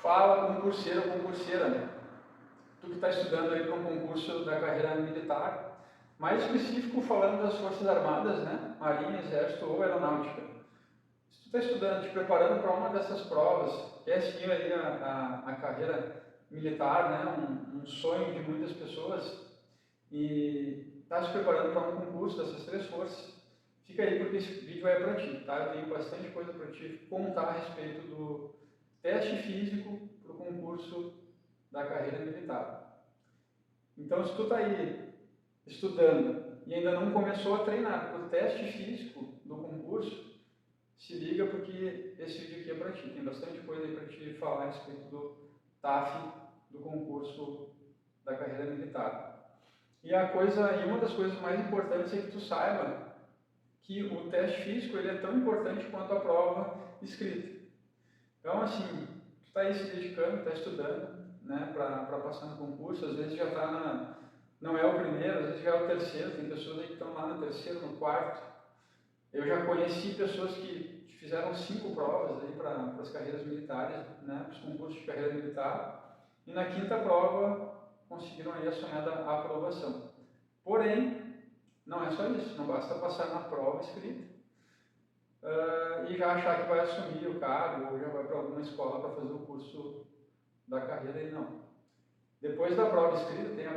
Fala, concurseiro ou concurseira, né? Tu que está estudando aí para um concurso da carreira militar, mais específico falando das Forças Armadas, né? Marinha, Exército ou Aeronáutica. Se tu está estudando, te preparando para uma dessas provas, quer seguir aí a carreira militar, né? Um sonho de muitas pessoas, e está se preparando para um concurso dessas três forças, fica aí porque esse vídeo é para ti, tá? Eu tenho bastante coisa para te contar a respeito do teste físico para o concurso da carreira militar. Então, se tu está aí estudando e ainda não começou a treinar para o teste físico do concurso, se liga porque esse vídeo aqui é para ti. Tem bastante coisa aí para te falar a respeito do TAF, do concurso da carreira militar. E uma das coisas mais importantes é que tu saiba que o teste físico ele é tão importante quanto a prova escrita. Então, assim, tu está aí se dedicando, está estudando, né, para passar no concurso, às vezes já está não é o primeiro, às vezes já é o terceiro, tem pessoas aí que estão lá no terceiro, no quarto. Eu já conheci pessoas que fizeram 5 provas aí para as carreiras militares, né, para os concursos de carreira militar, e na quinta prova conseguiram aí a sonhada aprovação. Porém, não é só isso, não basta passar na prova escrita e já achar que vai assumir o cargo ou já vai para alguma escola para fazer o curso da carreira aí, não. Depois da prova escrita tem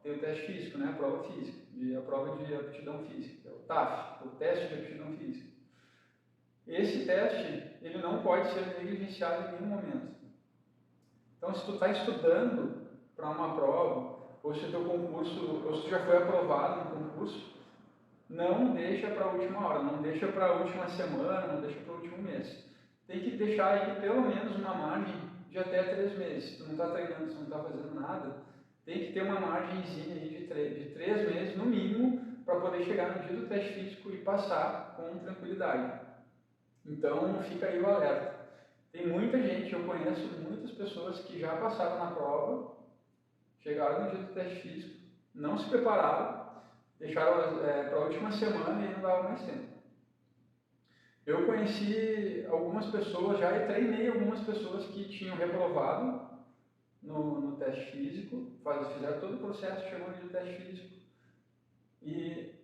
tem o teste físico, né, a prova física, e a prova de aptidão física, que é o TAF, o teste de aptidão física. Esse teste, ele não pode ser negligenciado em nenhum momento. Então, se tu está estudando para uma prova, ou se o teu concurso, ou se tu já foi aprovado no concurso, não deixa para a última hora, não deixa para a última semana, não deixa para o último mês. Tem que deixar aí pelo menos uma margem de até 3 meses. Se tu não está treinando, se tu não está fazendo nada, tem que ter uma margenzinha aí de 3 meses no mínimo para poder chegar no dia do teste físico e passar com tranquilidade. Então fica aí o alerta. Tem muita gente, eu conheço muitas pessoas que já passaram na prova, chegaram no dia do teste físico, não se prepararam, deixaram para a última semana e não dava mais tempo. Eu conheci algumas pessoas já e treinei algumas pessoas que tinham reprovado no teste físico, fizeram todo o processo, chegou no dia do teste físico e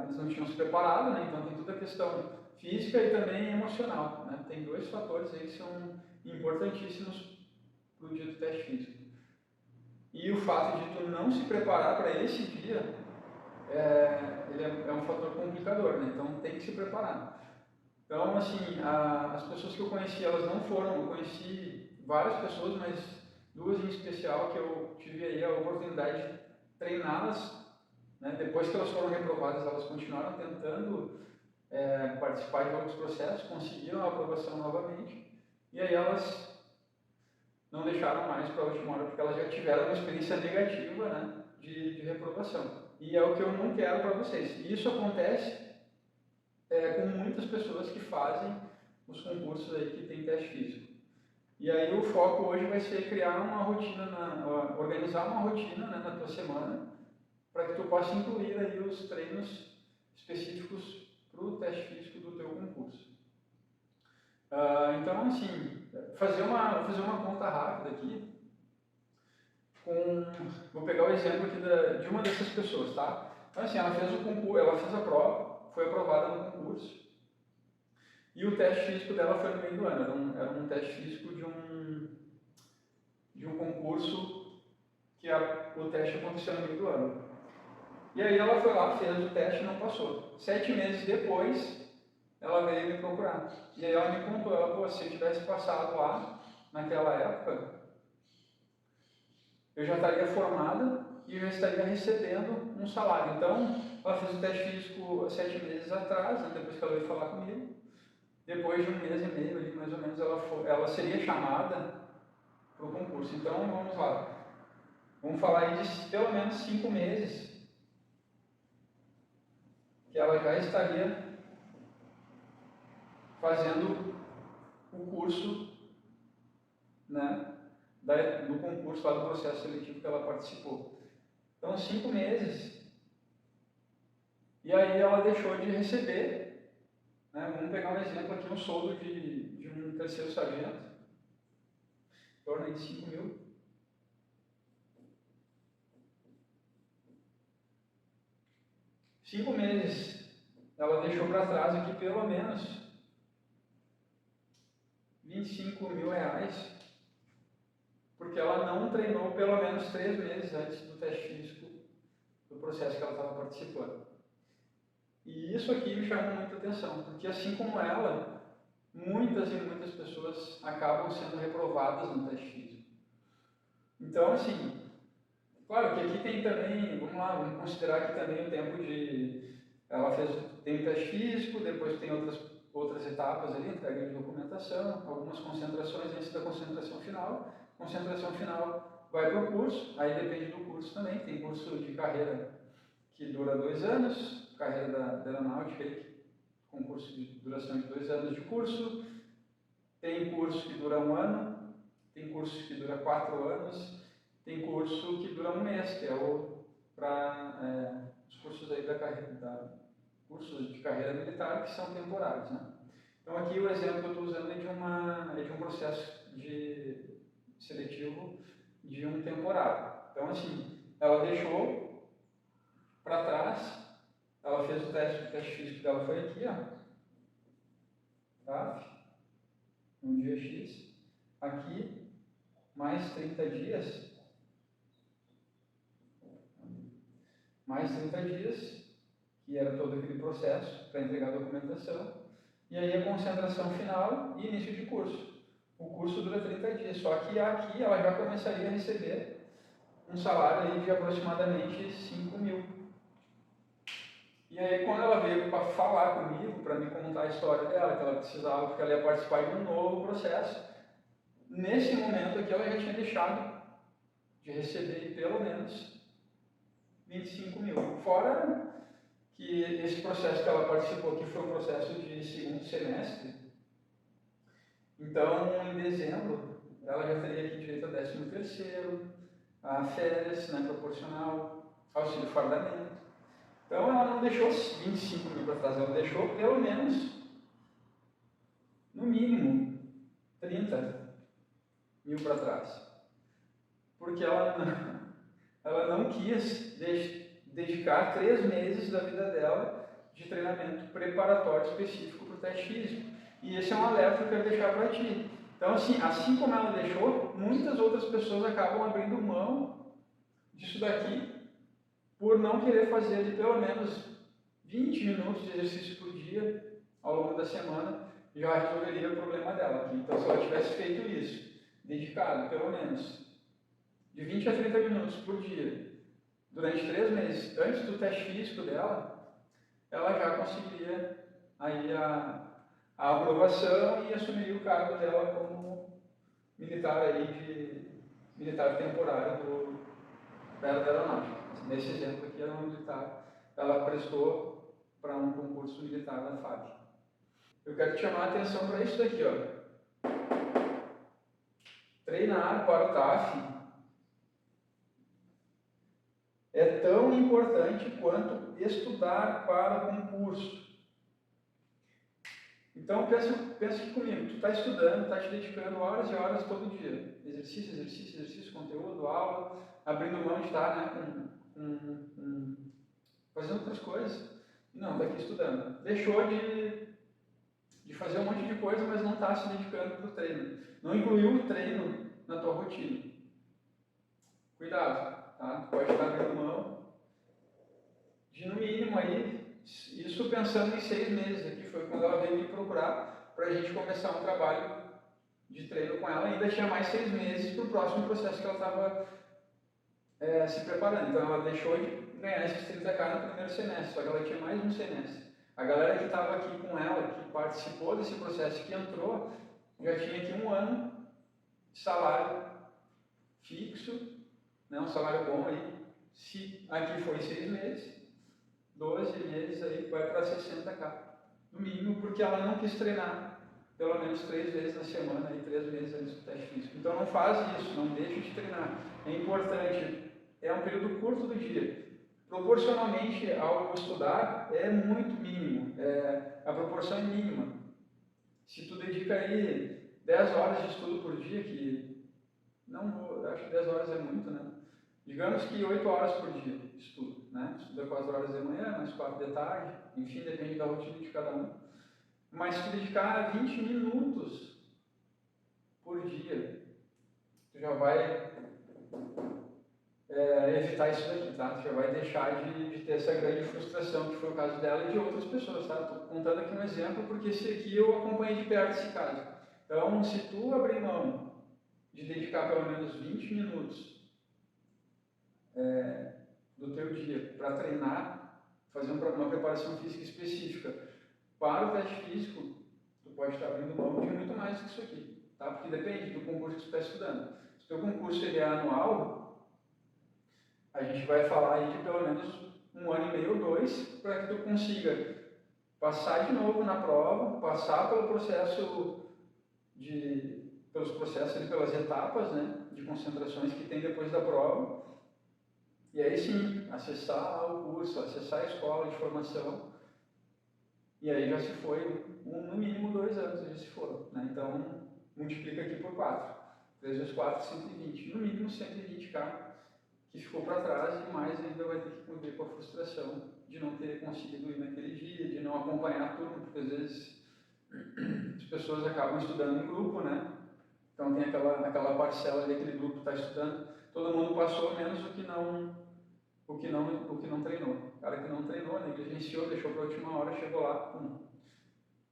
eles não tinham se preparado, né? Então tem toda a questão física e também emocional, né? Tem 2 fatores aí que são importantíssimos para o dia do teste físico. E o fato de tu não se preparar para esse dia ele é um fator complicador, né? Então tem que se preparar. Então, assim, as pessoas que eu conheci, elas não foram, eu conheci várias pessoas, mas 2 em especial que eu tive aí a oportunidade de treiná-las, né? Depois que elas foram reprovadas, elas continuaram tentando participar de outros processos, conseguiram a aprovação novamente, e aí elas não deixaram mais para a última hora, porque elas já tiveram uma experiência negativa, né, de reprovação. E é o que eu não quero para vocês. E isso acontece com muitas pessoas que fazem os concursos aí que tem teste físico. E aí o foco hoje vai ser criar uma rotina, organizar uma rotina, né, na tua semana, para que tu possa incluir aí os treinos específicos para o teste físico do teu concurso. Então, assim, vou fazer uma conta rápida aqui. Vou pegar o exemplo aqui de uma dessas pessoas, tá? Então, assim, ela fez o concurso, ela fez a prova, foi aprovada no concurso, e o teste físico dela foi no meio do ano. Era um teste físico de um concurso que o teste aconteceu no meio do ano. E aí ela foi lá, fez o teste e não passou. 7 meses depois, ela veio me procurar. E aí ela me contou, se eu tivesse passado lá, naquela época, eu já estaria formada e eu já estaria recebendo um salário. Então, ela fez o teste físico 7 meses atrás, né, depois que ela veio falar comigo. Depois de 1 mês e meio, ali, mais ou menos, ela seria chamada para o concurso. Então, vamos lá. Vamos falar aí de pelo menos 5 meses que ela já estaria fazendo o curso, né, do concurso, lá do processo seletivo que ela participou. Então, 5 meses. E aí ela deixou de receber, né, vamos pegar um exemplo aqui, um soldo de um terceiro sargento. torno de 5 mil. Cinco meses, ela deixou para trás aqui pelo menos R$ 25.000, porque ela não treinou pelo menos 3 meses antes do teste físico do processo que ela estava participando. E isso aqui me chamou muita atenção, porque assim como ela, muitas e muitas pessoas acabam sendo reprovadas no teste físico. Então, assim, claro que aqui tem também, vamos lá, vamos considerar aqui também o tempo de... Ela tem o teste físico, depois tem outras etapas ali, entrega de documentação, algumas concentrações antes da concentração final. Concentração final vai para o curso, aí depende do curso também, tem curso de carreira que dura 2 anos, carreira da aeronáutica, com curso de duração de 2 anos de curso, tem curso que dura 1 ano, tem curso que dura 4 anos, tem curso que dura 1 mês, que é para os cursos aí cursos de carreira militar que são temporários, né? Então aqui o exemplo que eu estou usando é de um processo seletivo de um temporário. Então assim, ela deixou para trás, ela fez o teste físico dela foi aqui, ó, tá? No dia X, aqui, mais 30 dias, que era todo aquele processo para entregar a documentação, e aí a concentração final e início de curso. O curso dura 30 dias, só que aqui ela já começaria a receber um salário aí de aproximadamente 5 mil. E aí quando ela veio para falar comigo, para me contar a história dela, que ela precisava, porque ela ia participar de um novo processo, nesse momento aqui ela já tinha deixado de receber pelo menos 25 mil. Fora que esse processo que ela participou aqui foi um processo de segundo semestre. Então, em dezembro, ela já teria aqui direito a 13º, a férias, né, proporcional, auxílio fardamento. Então, ela não deixou 25 mil para trás, ela deixou pelo menos, no mínimo, 30 mil para trás. Porque ela não quis dedicar 3 meses da vida dela de treinamento preparatório específico para o teste físico. E esse é um alerta que eu quero deixar para ti. Então, assim como ela deixou, muitas outras pessoas acabam abrindo mão disso daqui por não querer fazer ali pelo menos 20 minutos de exercício por dia ao longo da semana, já resolveria o problema dela aqui. Então, se ela tivesse feito isso, dedicado pelo menos de 20 a 30 minutos por dia, durante 3 meses, antes do teste físico dela, ela já conseguiria aí a aprovação e assumiria o cargo dela como militar militar temporário da aeronáutica. Nesse exemplo aqui, ela é uma militar, ela prestou para um concurso militar da FAB. Eu quero te chamar a atenção para isso daqui, ó. Treinar para o TAF é tão importante quanto estudar para concurso. Então, pensa aqui comigo, tu está estudando, está te dedicando horas e horas todo dia. Exercício, conteúdo, aula, abrindo mão de estar, né, fazendo outras coisas. Não, está aqui estudando. Deixou de fazer um monte de coisa, mas não está se dedicando para o treino. Não incluiu o treino na tua rotina. Cuidado, tá? Tu pode estar abrindo mão de, no mínimo, aí, isso pensando em 6 meses aqui, foi quando ela veio me procurar para a gente começar um trabalho de treino com ela. Ainda tinha mais 6 meses para o próximo processo que ela estava se preparando. Então ela deixou de ganhar esses 30K no primeiro semestre, só que ela tinha mais um semestre. A galera que estava aqui com ela, que participou desse processo, que entrou, já tinha aqui 1 ano de salário fixo, né, um salário bom aí. Se aqui foi 6 meses, 12 meses aí vai para 60K, no mínimo, porque ela não quis treinar pelo menos 3 vezes na semana, aí 3 meses antes do teste físico. Então não faz isso, não deixe de treinar. É importante, é um período curto do dia. Proporcionalmente ao estudar é muito mínimo, a proporção é mínima. Se tu dedica aí 10 horas de estudo por dia, que Digamos que 8 horas por dia estudo, né? Estuda 4 horas de manhã, mais 4 de tarde, enfim, depende da rotina de cada um. Mas se tu dedicar 20 minutos por dia, tu já vai evitar isso daqui, tá? Tu já vai deixar de ter essa grande frustração, que foi o caso dela e de outras pessoas, tá? Estou contando aqui um exemplo, porque esse aqui eu acompanhei de perto esse caso. Então, se tu abrir mão de dedicar pelo menos 20 minutos do teu dia para treinar, fazer uma preparação física específica para o teste físico, tu pode estar abrindo mão de muito mais do que isso aqui, tá? Porque depende do concurso que tu está estudando. Se o teu concurso ele é anual, a gente vai falar aí de pelo menos 1 ano e meio ou 2 para que tu consiga passar de novo na prova, passar pelo processo pelos processos e pelas etapas, né, de concentrações que tem depois da prova, e aí sim, acessar o curso, acessar a escola de formação, e aí já se foi, no mínimo 2 anos já se foram, né? Então, multiplica aqui por 4, 3 vezes 4, 120, no mínimo 120k, que ficou para trás, e mais ainda vai ter que conviver com a frustração de não ter conseguido ir naquele dia, de não acompanhar a turma, porque às vezes as pessoas acabam estudando em grupo, né? Então tem aquela parcela ali, aquele grupo que está estudando, todo mundo passou menos o que não treinou. O cara que não treinou, negligenciou, deixou para a última hora, chegou lá,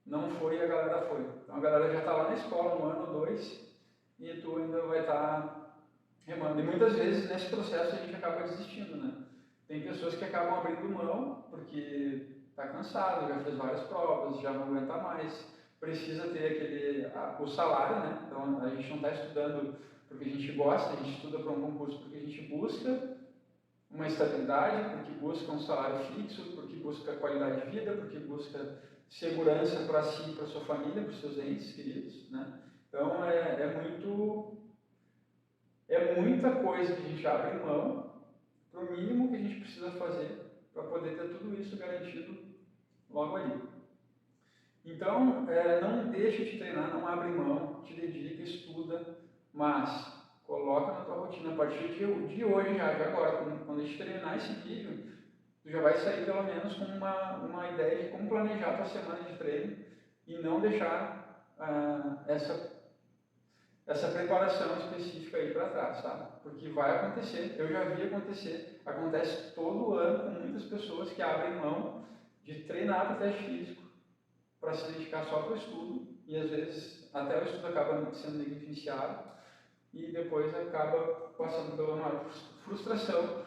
não foi e a galera foi. Então a galera já está lá na escola, 1 ano, 2, e tu ainda vai estar remando. E muitas vezes nesse processo a gente acaba desistindo, né? Tem pessoas que acabam abrindo mão porque está cansado, já fez várias provas, já não aguenta mais, precisa ter o salário, né? Então a gente não está estudando porque a gente gosta, a gente estuda para um concurso porque a gente busca uma estabilidade, porque busca um salário fixo, porque busca qualidade de vida, porque busca segurança para si, para sua família, para os seus entes queridos, né? Então é muita coisa que a gente abre mão para o mínimo que a gente precisa fazer para poder ter tudo isso garantido logo ali. Então, não deixa de treinar, não abre mão, te dedica, estuda, mas coloca na tua rotina a partir de hoje, já de agora, quando a gente terminar esse vídeo, tu já vai sair pelo menos com uma ideia de como planejar a tua semana de treino e não deixar essa preparação específica aí para trás, sabe? Porque vai acontecer, eu já vi acontecer, acontece todo ano com muitas pessoas que abrem mão de treinar para o teste físico para se dedicar só para o estudo, e às vezes até o estudo acaba sendo negligenciado e depois acaba passando pela maior frustração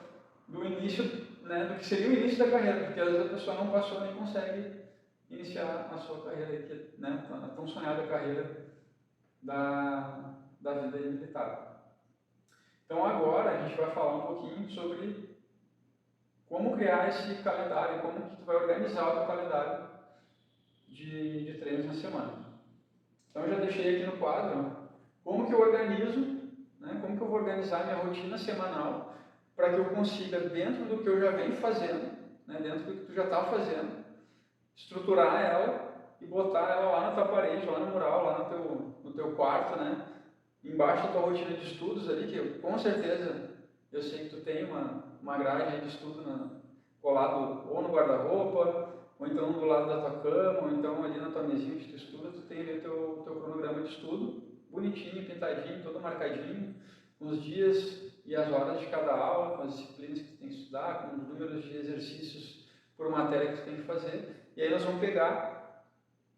do início, né, do que seria o início da carreira, porque às vezes a pessoa não passou nem consegue iniciar a sua carreira, né, a tão sonhada carreira da vida militar. Então agora a gente vai falar um pouquinho sobre como criar esse calendário, como que tu vai organizar o teu calendário de treinos na semana. Então eu já deixei aqui no quadro como que eu organizo, né, como que eu vou organizar minha rotina semanal para que eu consiga, dentro do que eu já venho fazendo, né, dentro do que tu já está fazendo, estruturar ela e botar ela lá na tua parede, lá no mural, lá no teu quarto, né, embaixo da tua rotina de estudos ali, que eu, com certeza eu sei que tu tem uma grade de estudo colado ou no guarda-roupa, ou então do lado da tua cama, ou então ali na tua mesinha que tu estuda, tu tem ali o teu cronograma de estudo, bonitinho, pintadinho, todo marcadinho, com os dias e as horas de cada aula, com as disciplinas que tu tem que estudar, com os números de exercícios por matéria que tu tem que fazer. E aí nós vamos pegar,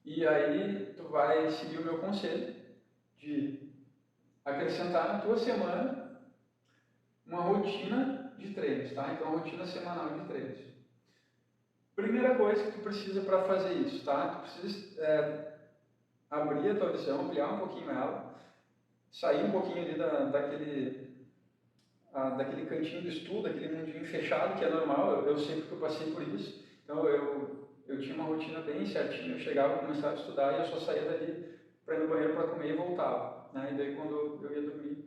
e aí tu vai seguir o meu conselho de acrescentar na tua semana uma rotina de treinos, tá? Então, uma rotina semanal de treinos. Primeira coisa que tu precisa para fazer isso, tá? Tu precisa abrir a tua visão, ampliar um pouquinho ela, sair um pouquinho ali daquele cantinho do estudo, aquele mundinho fechado, que é normal, eu sei porque eu passei por isso. Então, eu tinha uma rotina bem certinha, eu chegava, começava a estudar e eu só saía dali para ir no banheiro para comer e voltava, né? E daí, quando eu ia dormir,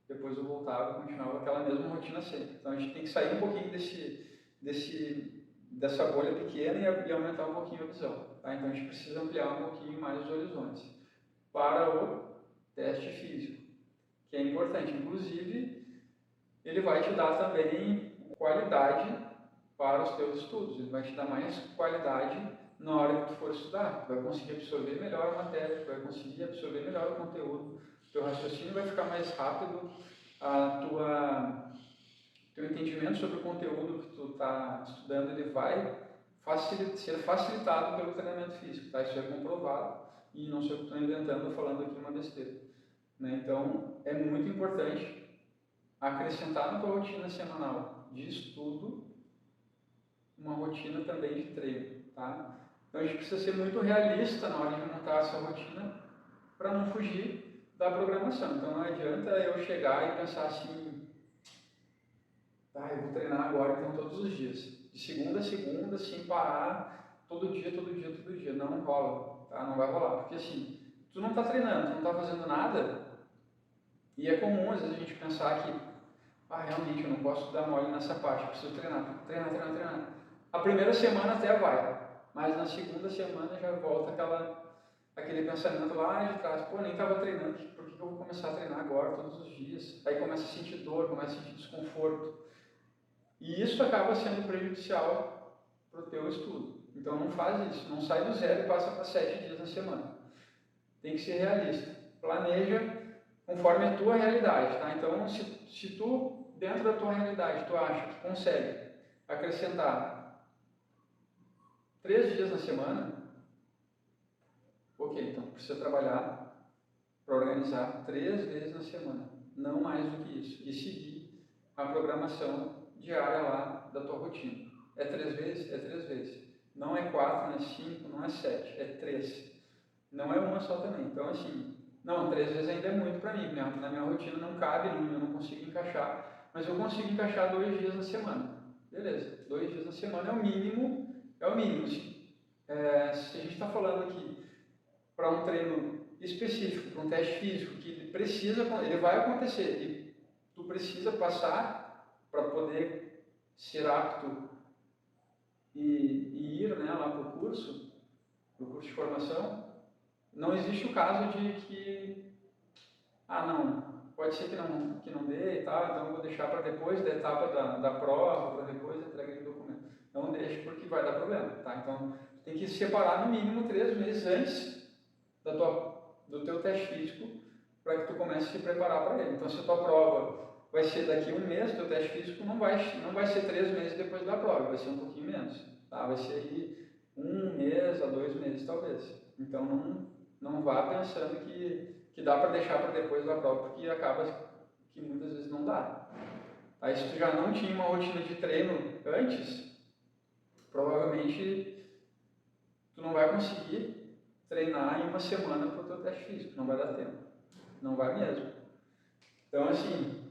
depois eu voltava e continuava aquela mesma rotina sempre. Então, a gente tem que sair um pouquinho dessa bolha pequena e aumentar um pouquinho a visão, tá? Então, a gente precisa ampliar um pouquinho mais os horizontes para o teste físico, que é importante. Inclusive, ele vai te dar também qualidade para os teus estudos, ele vai te dar mais qualidade na hora que tu for estudar, tu vai conseguir absorver melhor a matéria, tu vai conseguir absorver melhor o conteúdo, teu raciocínio vai ficar mais rápido, teu entendimento sobre o conteúdo que tu está estudando, ele vai ser facilitado pelo treinamento físico, tá? Isso é comprovado e não sei o que estou inventando, falando aqui uma besteira, né? Então, é muito importante acrescentar na tua rotina semanal de estudo uma rotina também de treino, tá? Então, a gente precisa ser muito realista na hora de montar essa rotina para não fugir da programação. Então, não adianta eu chegar e pensar assim, tá, eu vou treinar agora, então, todos os dias, de segunda a segunda, sem parar, todo dia, todo dia, todo dia. Não rola, tá? Não vai rolar, porque assim, tu não está treinando, tu não está fazendo nada, e é comum às vezes a gente pensar que, realmente eu não posso dar mole nessa parte, eu preciso treinar, treinar, treinar, treinar. A primeira semana até vai, mas na segunda semana já volta aquele pensamento lá de trás, pô, nem estava treinando, por que eu vou começar a treinar agora, todos os dias? Aí começa a sentir dor, começa a sentir desconforto. E isso acaba sendo prejudicial para o teu estudo. Então não faz isso, não sai do zero e passa para 7 dias na semana. Tem que ser realista. Planeja conforme a tua realidade, tá? Então, se tu, dentro da tua realidade, tu acha que consegue acrescentar 3 dias na semana, ok, então precisa trabalhar para organizar 3 vezes na semana, não mais do que isso, e seguir a programação diária lá da tua rotina. É 3 vezes? É 3 vezes. Não é 4, não é 5, não é 7, é 3. Não é uma só também. Então, assim, não, 3 vezes ainda é muito para mim. Na minha rotina não cabe, eu não consigo encaixar, mas eu consigo encaixar 2 dias na semana. Beleza, 2 dias na semana é o mínimo, assim. Se a gente está falando aqui para um treino específico, para um teste físico, que ele vai acontecer e tu precisa passar para poder ser apto e ir, né, lá para o curso de formação, não existe o caso de que, não, pode ser que não dê e tal, então eu vou deixar para depois da etapa da prova, para depois da entrega de documento. Não deixe porque vai dar problema, tá? Então, tem que separar no mínimo 3 meses antes do teu teste físico para que tu comece a se preparar para ele. Então, se a tua prova vai ser daqui a 1 mês, teu teste físico não vai ser 3 meses depois da prova, vai ser um pouquinho menos, tá? Vai ser aí 1 mês a 2 meses talvez. Então, não vá pensando que dá para deixar para depois da prova, porque acaba que muitas vezes não dá. Aí, se tu já não tinha uma rotina de treino antes, provavelmente tu não vai conseguir treinar em uma semana para o teu teste físico, não vai dar tempo, não vai mesmo. Então, assim,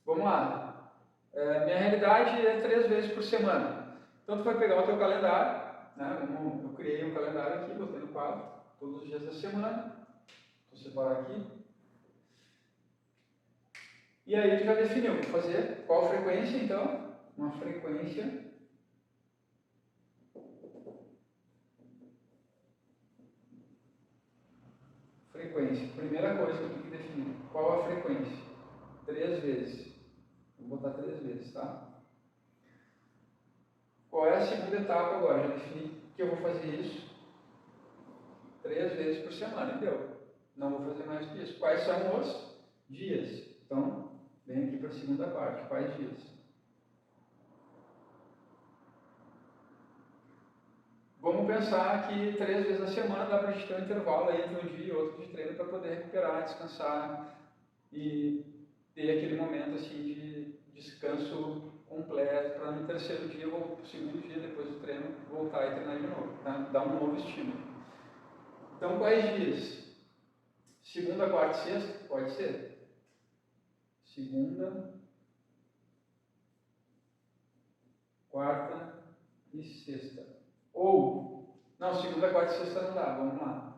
vamos lá. Minha realidade é 3 vezes por semana. Então, tu vai pegar o teu calendário, né? Eu criei um calendário aqui, botei no quadro, todos os dias da semana. Vou separar aqui. E aí tu já definiu, vou fazer qual frequência, então? Uma frequência Primeira coisa que eu tenho que definir, qual a frequência? 3 vezes. Vou botar 3 vezes, tá? Qual é a segunda etapa agora? Já defini que eu vou fazer isso 3 vezes por semana, entendeu? Não vou fazer mais que isso. Quais são os dias? Então, vem aqui para a segunda parte. Quais dias? Vamos pensar que 3 vezes na semana dá para a gente ter um intervalo aí entre um dia e outro de treino para poder recuperar, descansar e ter aquele momento assim de descanso completo para no terceiro dia ou no segundo dia depois do treino voltar e treinar de novo, tá? Dar um novo estímulo. Então, quais dias? Segunda, quarta e sexta? Pode ser. Segunda, quarta e sexta. Ou, não, segunda, quarta e sexta não dá, vamos lá.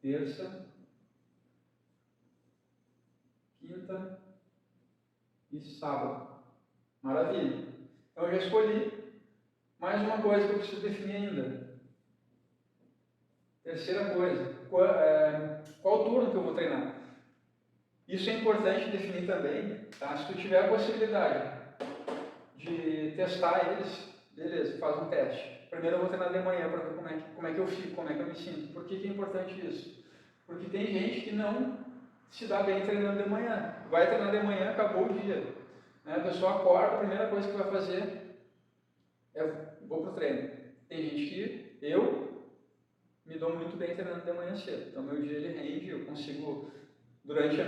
Terça, quinta e sábado. Maravilha. Então eu já escolhi. Mais uma coisa que eu preciso definir ainda. Terceira coisa, qual turno que eu vou treinar? Isso é importante definir também, tá? Se tu tiver a possibilidade de testar eles, beleza, faz um teste. Primeiro eu vou treinar de manhã para ver como é que eu fico, como é que eu me sinto. Por que é importante isso? Porque tem gente que não se dá bem treinando de manhã. Vai treinar de manhã, acabou o dia. Né? A pessoa acorda, a primeira coisa que vai fazer é vou pro treino. Tem gente que eu me dou muito bem treinando de manhã cedo. Então meu dia ele rende, eu consigo, durante a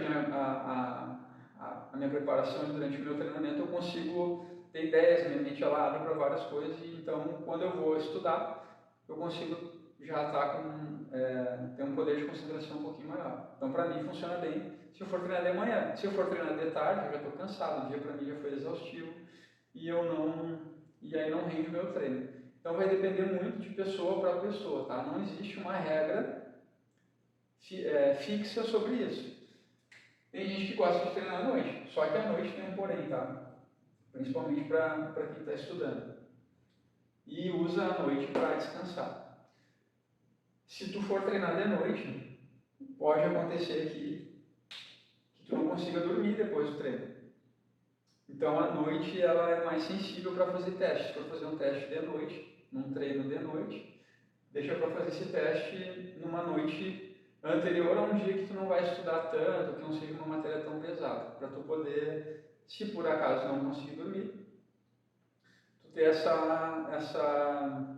minha preparação, durante o meu treinamento, eu consigo ter ideias, minha mente ela abre para várias coisas, e então quando eu vou estudar, eu consigo já estar ter um poder de concentração um pouquinho maior. Então para mim funciona bem se eu for treinar de manhã. Se eu for treinar de tarde, eu já estou cansado, o dia para mim já foi exaustivo e aí não rende o meu treino. Então vai depender muito de pessoa para pessoa, tá? Não existe uma regra fixa sobre isso. Tem gente que gosta de treinar à noite, só que à noite tem um porém, tá? Principalmente para quem está estudando. E usa a noite para descansar. Se tu for treinar de noite, pode acontecer que tu não consiga dormir depois do treino. Então a noite ela é mais sensível para fazer testes. Se for fazer um teste de noite, num treino de noite, deixa para fazer esse teste numa noite anterior a um dia que tu não vai estudar tanto, que não seja uma matéria tão pesada, para tu poder, se por acaso não conseguir dormir, tu ter essa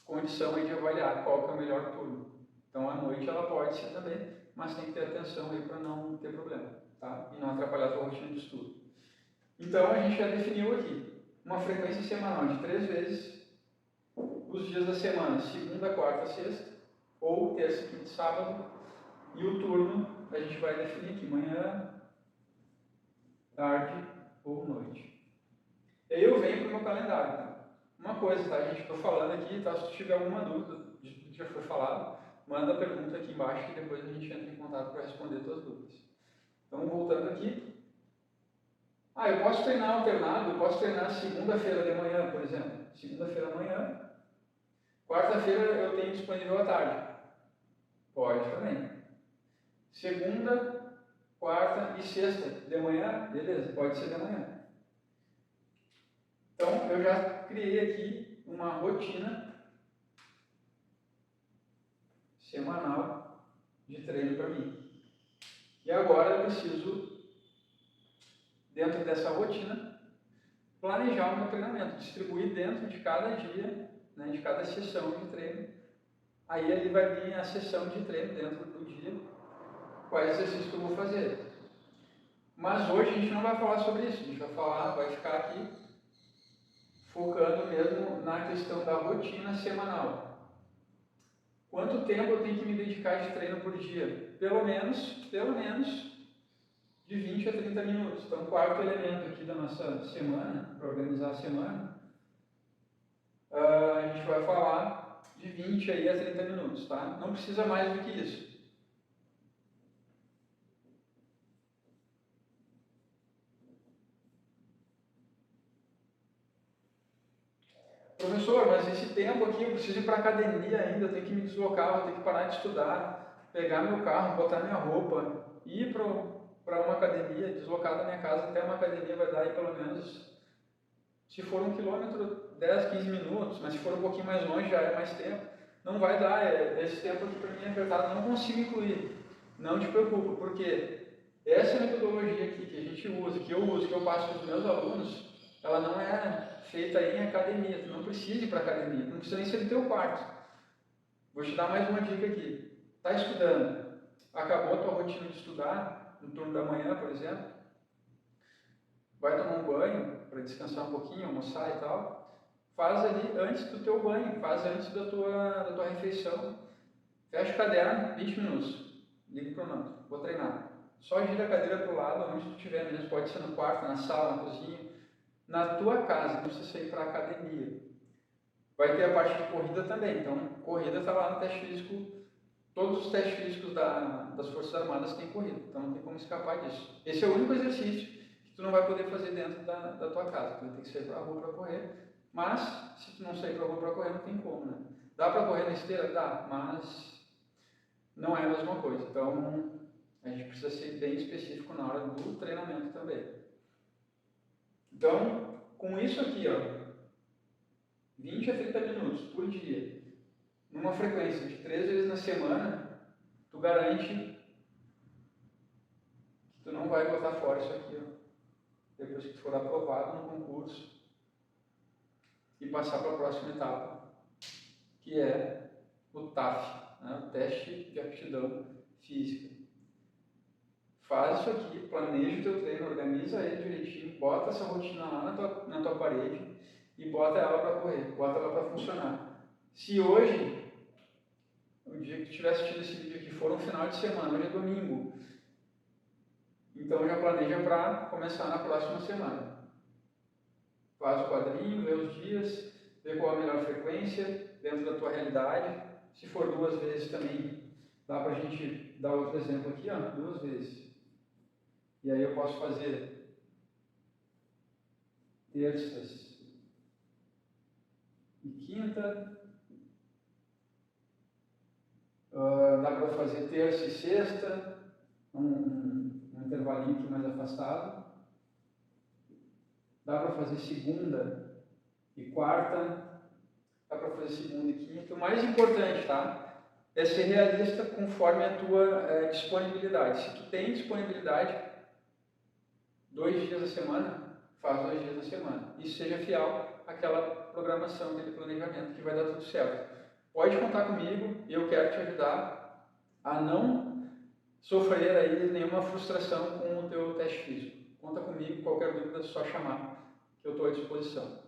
condição aí de avaliar qual que é o melhor turno. Então a noite ela pode ser também, mas tem que ter atenção aí para não ter problema, tá? E não atrapalhar a tua rotina de estudo. Então a gente já definiu aqui uma frequência semanal de 3 vezes os dias da semana, segunda, quarta, sexta, ou terça, quinta e sábado, e o turno a gente vai definir aqui, manhã, tarde ou noite. E aí eu venho para o meu calendário, tá? Uma coisa, tá, gente, estou falando aqui, tá? Se tu tiver alguma dúvida de tudo que já foi falado, manda a pergunta aqui embaixo e depois a gente entra em contato para responder tuas dúvidas. Então, voltando aqui. Eu posso treinar alternado, eu posso treinar segunda-feira de manhã, por exemplo. Segunda-feira amanhã. Quarta-feira eu tenho disponível à tarde. Pode também. Segunda, quarta e sexta de manhã, beleza, pode ser de manhã. Então eu já criei aqui uma rotina semanal de treino para mim. E agora eu preciso, dentro dessa rotina, planejar o meu treinamento, distribuir dentro de cada dia, né, de cada sessão de treino. Aí ali vai vir a sessão de treino dentro do dia, quais exercícios que eu vou fazer. Mas hoje a gente não vai falar sobre isso, a gente vai ficar aqui focando mesmo na questão da rotina semanal. Quanto tempo eu tenho que me dedicar de treino por dia? Pelo menos de 20 a 30 minutos. Então, o quarto elemento aqui da nossa semana, para organizar a semana, a gente vai falar de 20 aí a 30 minutos, tá? Não precisa mais do que isso. Professor, mas esse tempo aqui eu preciso ir para a academia ainda, eu tenho que me deslocar, eu tenho que parar de estudar, pegar meu carro, botar minha roupa, ir para uma academia, deslocar da minha casa até uma academia vai dar aí pelo menos, se for 1 quilômetro, 10, 15 minutos, mas se for um pouquinho mais longe já é mais tempo. Não vai dar, esse tempo aqui para mim é apertado, não consigo incluir. Não te preocupa, porque essa metodologia aqui que a gente usa, que eu uso, que eu passo para os meus alunos, ela não é feita em academia, tu não precisa ir para academia, tu não precisa nem ser do teu quarto. Vou te dar mais uma dica aqui. Está estudando, acabou a tua rotina de estudar, no turno da manhã, por exemplo, vai tomar um banho para descansar um pouquinho, almoçar e tal, faz ali antes do teu banho, faz antes da tua refeição, fecha o caderno, 20 minutos, liga o cronômetro, vou treinar. Só gira a cadeira para o lado, onde tu estiver mesmo, pode ser no quarto, na sala, na cozinha, na tua casa, não precisa sair para a academia. Vai ter a parte de corrida também, então corrida está lá no teste físico, todos os testes físicos das Forças Armadas têm corrida, então não tem como escapar disso. Esse é o único exercício que tu não vai poder fazer dentro da tua casa, tu vai ter que sair para a rua para correr, mas se tu não sair para a rua para correr não tem como, né? Dá para correr na esteira? Dá, mas não é a mesma coisa, então A gente precisa ser bem específico na hora do treinamento também. Então, com isso aqui, ó, 20 a 30 minutos por dia, numa frequência de 3 vezes na semana, tu garante que tu não vai botar fora isso aqui, ó, depois que tu for aprovado no concurso e passar para a próxima etapa, que é o TAF, né? O teste de aptidão física. Faz isso aqui, planeja o teu treino, organiza ele direitinho, bota essa rotina lá na tua parede e bota ela para correr, bota ela para funcionar. Se hoje, o dia que tu estiver assistindo esse vídeo aqui for um final de semana, hoje é domingo, então já planeja para começar na próxima semana. Faz o quadrinho, vê os dias, vê qual a melhor frequência dentro da tua realidade. Se for 2 vezes também, dá para a gente dar outro exemplo aqui, ó, 2 vezes. E aí eu posso fazer terças e quinta. Dá para fazer terça e sexta, um intervalinho aqui mais afastado. Dá para fazer segunda e quarta. Dá para fazer segunda e quinta. O mais importante, tá? É ser realista conforme a tua disponibilidade. Se tu tem disponibilidade, 2 dias a semana, faz 2 dias a semana. E seja fiel àquela programação, aquele planejamento, que vai dar tudo certo. Pode contar comigo, eu quero te ajudar a não sofrer aí nenhuma frustração com o teu teste físico. Conta comigo, qualquer dúvida é só chamar, que eu estou à disposição.